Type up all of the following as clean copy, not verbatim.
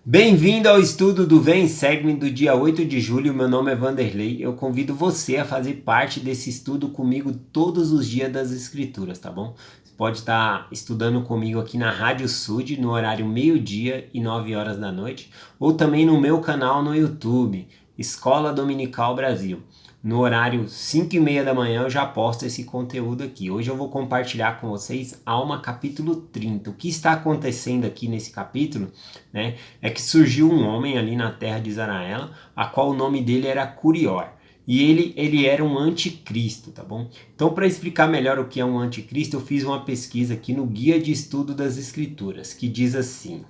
Bem-vindo ao estudo do Vem Segue-me do dia 8 de julho. Meu nome é Vanderlei. Eu convido você a fazer parte desse estudo comigo todos os dias das Escrituras, tá bom? Você pode estar estudando comigo aqui na Rádio Sud, no horário meio-dia e 9 horas da noite, ou também no meu canal no YouTube, Escola Dominical Brasil. No horário 5 e meia da manhã eu já posto esse conteúdo aqui. Hoje eu vou compartilhar com vocês Alma capítulo 30. O que está acontecendo aqui nesse capítulo, né, é que surgiu um homem ali na terra de Israel, a qual o nome dele era Curior. E ele era um anticristo, tá bom? Então, para explicar melhor o que é um anticristo, eu fiz uma pesquisa aqui no Guia de Estudo das Escrituras, que diz assim: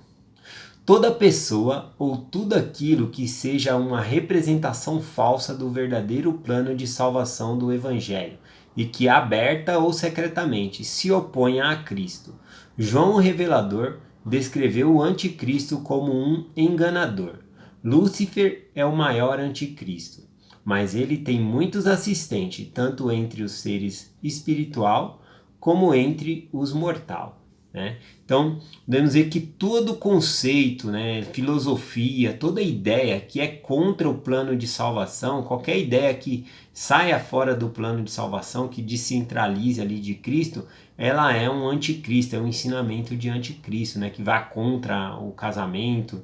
toda pessoa ou tudo aquilo que seja uma representação falsa do verdadeiro plano de salvação do Evangelho e que aberta ou secretamente se oponha a Cristo. João o Revelador descreveu o anticristo como um enganador. Lúcifer é o maior anticristo, mas ele tem muitos assistentes, tanto entre os seres espiritual como entre os mortais. Né? Então, podemos dizer que todo conceito, né, filosofia, toda ideia que é contra o plano de salvação, qualquer ideia que saia fora do plano de salvação, que descentralize ali de Cristo, ela é um anticristo, é um ensinamento de anticristo, né, que vá contra o casamento,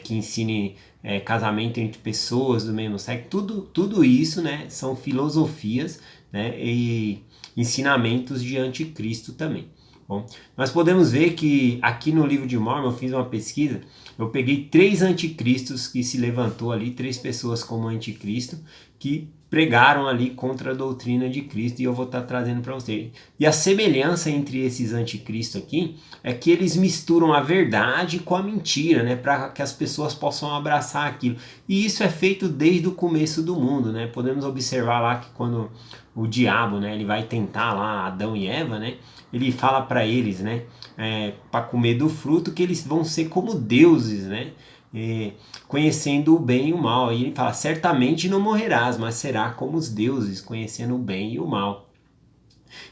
que ensine casamento entre pessoas do mesmo sexo. Tudo isso, né, são filosofias, né, e ensinamentos de anticristo também. Bom, nós podemos ver que aqui no livro de Mórmon eu fiz uma pesquisa, eu peguei 3 anticristos que se levantou ali, 3 pessoas como anticristo, que pregaram ali contra a doutrina de Cristo, e eu vou estar trazendo para vocês. E a semelhança entre esses anticristos aqui é que eles misturam a verdade com a mentira, né, para que as pessoas possam abraçar aquilo. E isso é feito desde o começo do mundo, né? Podemos observar lá que quando o diabo, né, ele vai tentar lá Adão e Eva, né? Ele fala para eles, né, para comer do fruto, que eles vão ser como deuses, né, conhecendo o bem e o mal. E ele fala: certamente não morrerás, mas será como os deuses, conhecendo o bem e o mal.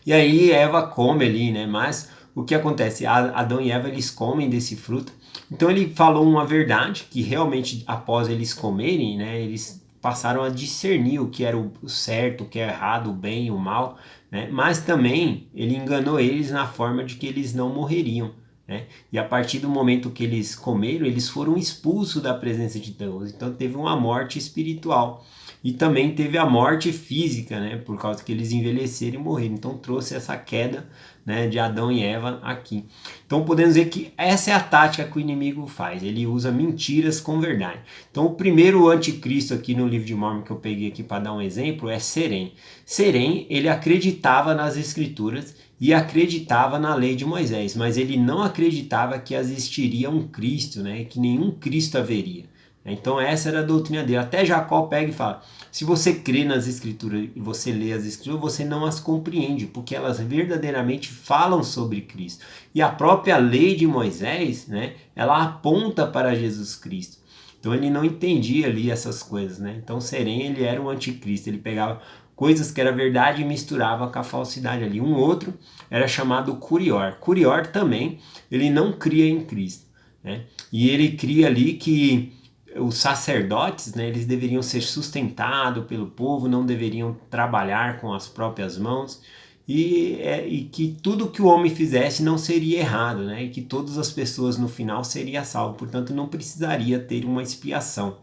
E aí Eva come ali, né, mas o que acontece? Adão e Eva, eles comem desse fruto. Então ele falou uma verdade, que realmente após eles comerem, né, eles passaram a discernir o que era o certo, o que é errado, o bem e o mal, né? Mas também ele enganou eles na forma de que eles não morreriam, né? E a partir do momento que eles comeram, eles foram expulsos da presença de Deus. Então teve uma morte espiritual. E também teve a morte física, né? Por causa que eles envelheceram e morreram. Então trouxe essa queda, né, de Adão e Eva aqui. Então podemos dizer que essa é a tática que o inimigo faz. Ele usa mentiras com verdade. Então o primeiro anticristo aqui no livro de Mórmon que eu peguei aqui para dar um exemplo é Serém. Serém, ele acreditava nas escrituras e acreditava na lei de Moisés, mas ele não acreditava que existiria um Cristo, né? Que nenhum Cristo haveria. Então essa era a doutrina dele. Até Jacó pega e fala: se você crê nas escrituras e você lê as escrituras, você não as compreende, porque elas verdadeiramente falam sobre Cristo. E a própria lei de Moisés, né, ela aponta para Jesus Cristo. Então ele não entendia ali essas coisas, né? Então Serém, ele era um anticristo, ele pegava coisas que era verdade e misturava com a falsidade ali. Um outro era chamado Curior. Curior também, ele não cria em Cristo, né? E ele cria ali que os sacerdotes, né, eles deveriam ser sustentados pelo povo, não deveriam trabalhar com as próprias mãos, e que tudo que o homem fizesse não seria errado, né, e que todas as pessoas no final seriam salvas, portanto não precisaria ter uma expiação.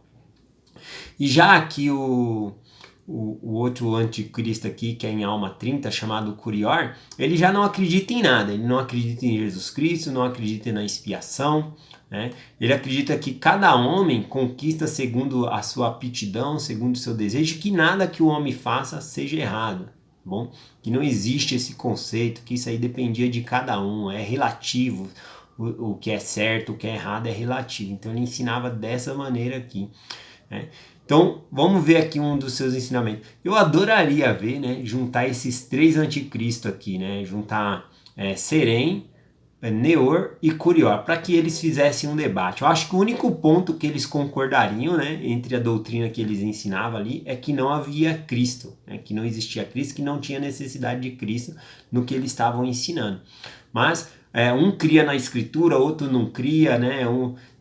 E já aqui o outro anticristo aqui, que é em Alma 30, chamado Curior, ele já não acredita em nada, ele não acredita em Jesus Cristo, não acredita na expiação, né? Ele acredita que cada homem conquista segundo a sua aptidão, segundo o seu desejo, que nada que o homem faça seja errado, bom? Que não existe esse conceito, que isso aí dependia de cada um, é relativo, o que é certo, o que é errado é relativo. Então ele ensinava dessa maneira aqui, né? Então, vamos ver aqui um dos seus ensinamentos. Eu adoraria ver, né, juntar esses 3 anticristos aqui, né, juntar Serém, Neor e Curior, para que eles fizessem um debate. Eu acho que o único ponto que eles concordariam, né, entre a doutrina que eles ensinavam ali, é que não havia Cristo, né, que não existia Cristo, que não tinha necessidade de Cristo no que eles estavam ensinando. Mas um cria na escritura, outro não cria, né?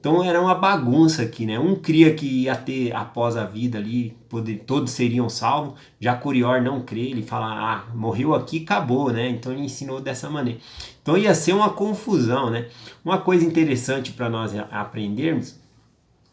Então era uma bagunça aqui, né? Um cria que ia ter após a vida ali, todos seriam salvos. Já Curior não crê, ele fala, morreu aqui, acabou, né? Então ele ensinou dessa maneira. Então ia ser uma confusão, né? Uma coisa interessante para nós aprendermos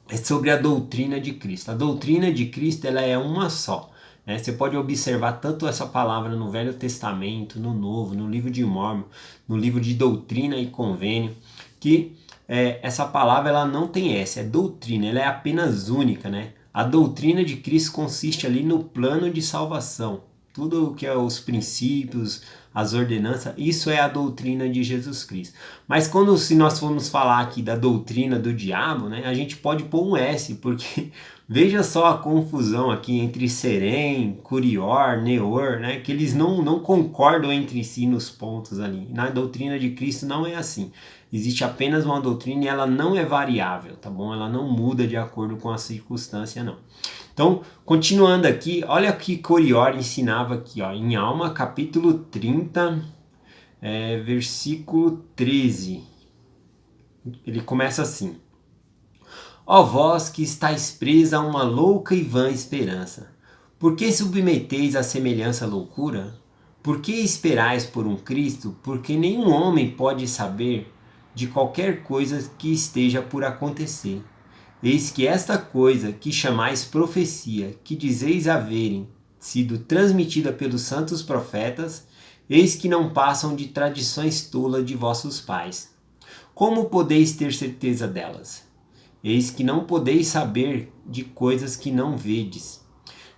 é sobre a doutrina de Cristo. A doutrina de Cristo, ela é uma só. Você pode observar tanto essa palavra no Velho Testamento, no Novo, no livro de Mórmon, no livro de Doutrina e Convênio, que essa palavra ela não tem S, é doutrina, ela é apenas única, né? A doutrina de Cristo consiste ali no plano de salvação. Tudo o que é os princípios, as ordenanças, isso é a doutrina de Jesus Cristo. Mas se nós formos falar aqui da doutrina do diabo, né, a gente pode pôr um S, porque veja só a confusão aqui entre Serem, Curior, Neor, né, que eles não concordam entre si nos pontos ali. Na doutrina de Cristo não é assim. Existe apenas uma doutrina e ela não é variável, tá bom? Ela não muda de acordo com a circunstância, não. Então, continuando aqui, olha o que Corior ensinava aqui, ó, em Alma, capítulo 30, versículo 13. Ele começa assim: Ó vós que estáis presa a uma louca e vã esperança, por que submeteis a semelhança loucura? Por que esperais por um Cristo? Porque nenhum homem pode saber de qualquer coisa que esteja por acontecer. Eis que esta coisa que chamais profecia, que dizeis haverem sido transmitida pelos santos profetas, eis que não passam de tradições tolas de vossos pais. Como podeis ter certeza delas? Eis que não podeis saber de coisas que não vedes.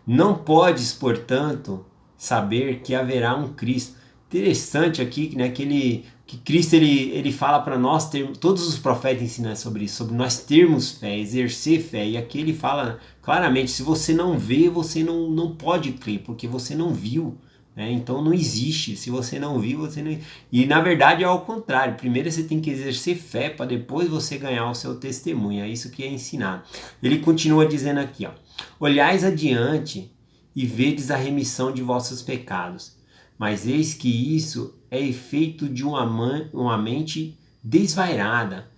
Não podes, portanto, saber que haverá um Cristo. Interessante aqui, né, que Cristo ele fala para nós, todos os profetas ensinam sobre isso, sobre nós termos fé, exercer fé. E aqui ele fala claramente, se você não vê, você não pode crer, porque você não viu. Então não existe. Se você não viu, você não. E na verdade é ao contrário. Primeiro você tem que exercer fé para depois você ganhar o seu testemunho. É isso que é ensinado. Ele continua dizendo aqui, ó: Olhais adiante e vedes a remissão de vossos pecados. Mas eis que isso é efeito de uma mente desvairada,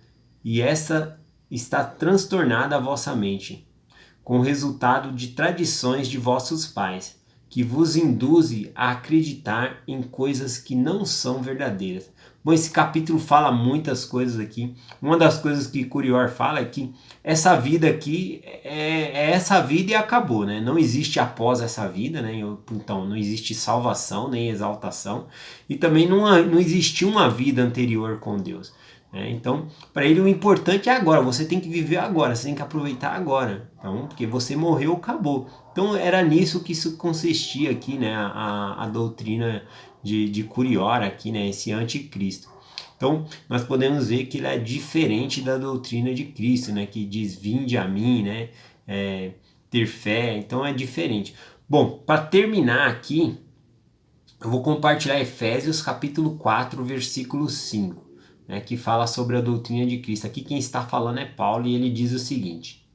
e essa está transtornada a vossa mente, com o resultado de tradições de vossos pais, que vos induzem a acreditar em coisas que não são verdadeiras. Bom, esse capítulo fala muitas coisas aqui. Uma das coisas que Curior fala é que essa vida aqui é essa vida e acabou, né? Não existe após essa vida, né? Então não existe salvação nem exaltação, e também não existiu uma vida anterior com Deus. Então, para ele o importante é agora, você tem que viver agora, você tem que aproveitar agora, então, porque você morreu, acabou. Então era nisso que isso consistia aqui, né, a doutrina de Curior aqui, né, esse anticristo. Então nós podemos ver que ele é diferente da doutrina de Cristo, né, que diz vinde a mim, né, ter fé, então é diferente. Bom, para terminar aqui, eu vou compartilhar Efésios capítulo 4, versículo 5. Que fala sobre a doutrina de Cristo. Aqui quem está falando é Paulo e ele diz o seguinte: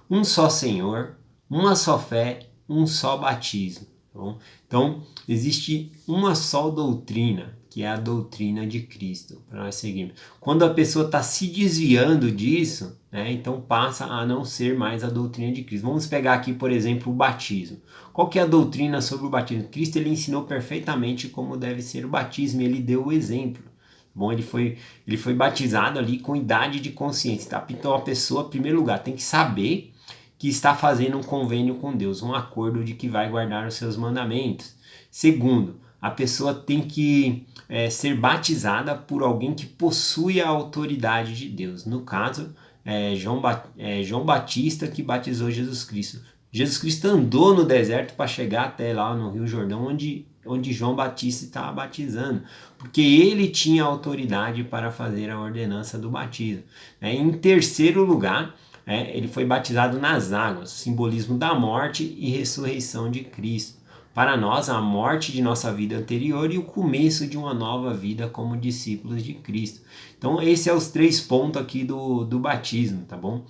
um só Senhor, uma só fé, um só batismo. Tá bom? Então, existe uma só doutrina, que é a doutrina de Cristo, para nós seguirmos. Quando a pessoa está se desviando disso, então passa a não ser mais a doutrina de Cristo. Vamos pegar aqui, por exemplo, o batismo. Qual que é a doutrina sobre o batismo? Cristo ele ensinou perfeitamente como deve ser o batismo, e ele deu o exemplo. Bom, ele foi batizado ali com idade de consciência, tá? Então a pessoa, em primeiro lugar, tem que saber que está fazendo um convênio com Deus, um acordo de que vai guardar os seus mandamentos. Segundo, a pessoa tem que ser batizada por alguém que possui a autoridade de Deus. No caso, João Batista que batizou Jesus Cristo. Jesus Cristo andou no deserto para chegar até lá no Rio Jordão, onde João Batista estava batizando, porque ele tinha autoridade para fazer a ordenança do batismo. Em terceiro lugar, ele foi batizado nas águas, simbolismo da morte e ressurreição de Cristo. Para nós, a morte de nossa vida anterior e o começo de uma nova vida como discípulos de Cristo. Então, esses são os 3 pontos aqui do batismo, tá bom?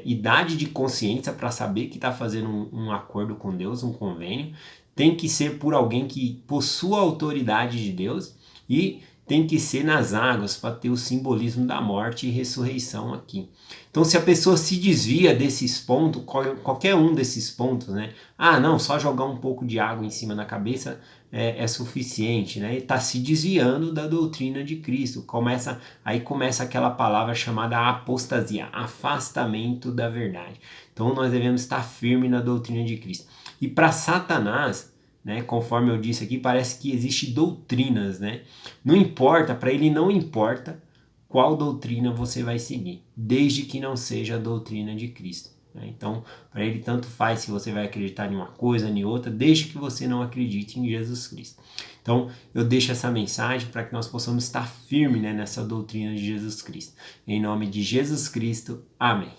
Idade de consciência para saber que está fazendo um acordo com Deus, um convênio. Tem que ser por alguém que possua a autoridade de Deus e tem que ser nas águas para ter o simbolismo da morte e ressurreição aqui. Então, se a pessoa se desvia desses pontos, qualquer um desses pontos, né? Ah, não, só jogar um pouco de água em cima da cabeça é suficiente, né? E está se desviando da doutrina de Cristo. Aí começa aquela palavra chamada apostasia, afastamento da verdade. Então, nós devemos estar firmes na doutrina de Cristo. E para Satanás, né, conforme eu disse aqui, parece que existe doutrinas, né? Não importa, para ele não importa qual doutrina você vai seguir, desde que não seja a doutrina de Cristo, né? Então, para ele tanto faz se você vai acreditar em uma coisa, em outra, desde que você não acredite em Jesus Cristo. Então, eu deixo essa mensagem para que nós possamos estar firmes, né, nessa doutrina de Jesus Cristo. Em nome de Jesus Cristo, amém.